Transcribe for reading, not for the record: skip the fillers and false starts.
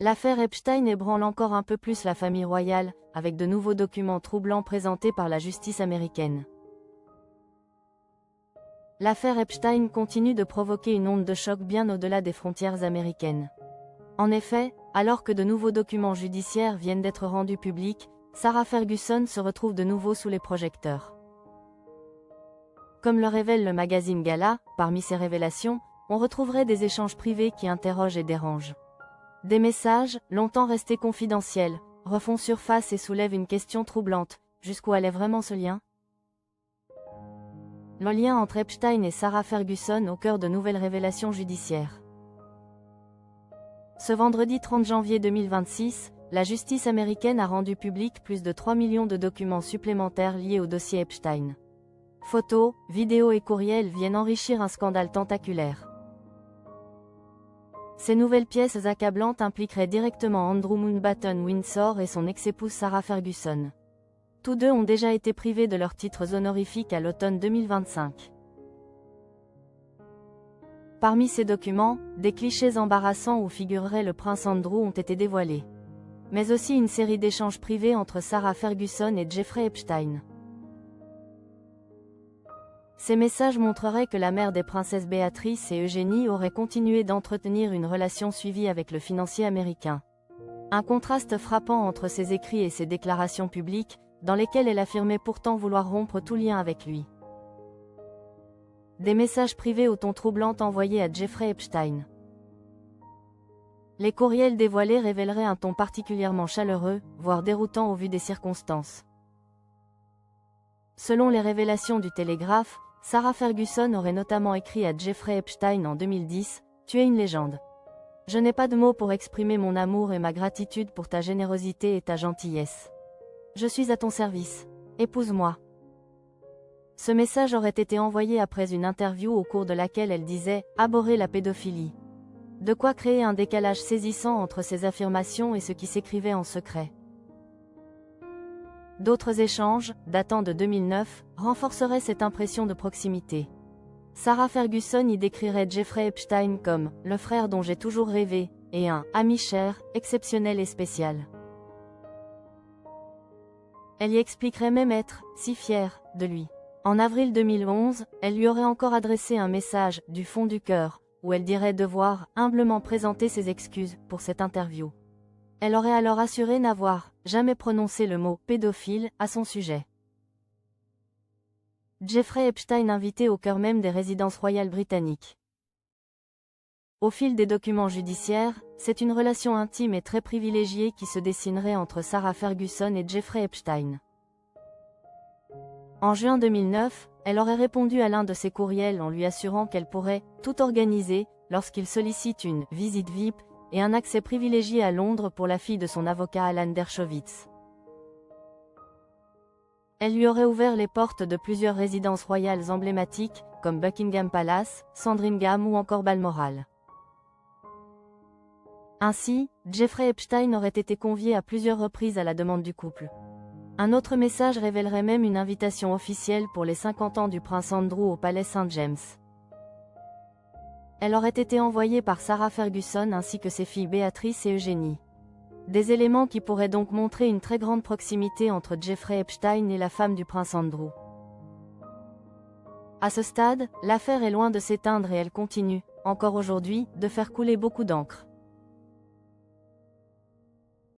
L'affaire Epstein ébranle encore un peu plus la famille royale, avec de nouveaux documents troublants présentés par la justice américaine. L'affaire Epstein continue de provoquer une onde de choc bien au-delà des frontières américaines. En effet, alors que de nouveaux documents judiciaires viennent d'être rendus publics, Sarah Ferguson se retrouve de nouveau sous les projecteurs. Comme le révèle le magazine Gala, parmi ces révélations, on retrouverait des échanges privés qui interrogent et dérangent. Des messages, longtemps restés confidentiels, refont surface et soulèvent une question troublante: jusqu'où allait vraiment ce lien? Le lien entre Epstein et Sarah Ferguson au cœur de nouvelles révélations judiciaires. Ce vendredi 30 janvier 2026, la justice américaine a rendu public plus de 3 millions de documents supplémentaires liés au dossier Epstein. Photos, vidéos et courriels viennent enrichir un scandale tentaculaire. Ces nouvelles pièces accablantes impliqueraient directement Andrew Mountbatten Windsor et son ex-épouse Sarah Ferguson. Tous deux ont déjà été privés de leurs titres honorifiques à l'automne 2025. Parmi ces documents, des clichés embarrassants où figurerait le prince Andrew ont été dévoilés. Mais aussi une série d'échanges privés entre Sarah Ferguson et Jeffrey Epstein. Ces messages montreraient que la mère des princesses Béatrice et Eugénie aurait continué d'entretenir une relation suivie avec le financier américain. Un contraste frappant entre ses écrits et ses déclarations publiques, dans lesquelles elle affirmait pourtant vouloir rompre tout lien avec lui. Des messages privés au ton troublant envoyés à Jeffrey Epstein. Les courriels dévoilés révéleraient un ton particulièrement chaleureux, voire déroutant au vu des circonstances. Selon les révélations du Télégraphe, Sarah Ferguson aurait notamment écrit à Jeffrey Epstein en 2010 : « Tu es une légende. Je n'ai pas de mots pour exprimer mon amour et ma gratitude pour ta générosité et ta gentillesse. Je suis à ton service. Épouse-moi. » Ce message aurait été envoyé après une interview au cours de laquelle elle disait « abhorrer la pédophilie ». De quoi créer un décalage saisissant entre ces affirmations et ce qui s'écrivait en secret. D'autres échanges, datant de 2009, renforceraient cette impression de proximité. Sarah Ferguson y décrirait Jeffrey Epstein comme « le frère dont j'ai toujours rêvé » et un « ami cher, exceptionnel et spécial ». Elle y expliquerait même être « si fière » de lui. En avril 2011, elle lui aurait encore adressé un message « du fond du cœur » où elle dirait devoir « humblement présenter ses excuses » pour cette interview. Elle aurait alors assuré n'avoir jamais prononcé le mot « pédophile » à son sujet. Jeffrey Epstein invité au cœur même des résidences royales britanniques. Au fil des documents judiciaires, c'est une relation intime et très privilégiée qui se dessinerait entre Sarah Ferguson et Jeffrey Epstein. En juin 2009, elle aurait répondu à l'un de ses courriels en lui assurant qu'elle pourrait tout organiser lorsqu'il sollicite une visite VIP et un accès privilégié à Londres pour la fille de son avocat Alan Dershowitz. Elle lui aurait ouvert les portes de plusieurs résidences royales emblématiques, comme Buckingham Palace, Sandringham ou encore Balmoral. Ainsi, Jeffrey Epstein aurait été convié à plusieurs reprises à la demande du couple. Un autre message révélerait même une invitation officielle pour les 50 ans du prince Andrew au palais St. James. Elle aurait été envoyée par Sarah Ferguson ainsi que ses filles Béatrice et Eugénie. Des éléments qui pourraient donc montrer une très grande proximité entre Jeffrey Epstein et la femme du prince Andrew. À ce stade, l'affaire est loin de s'éteindre et elle continue, encore aujourd'hui, de faire couler beaucoup d'encre.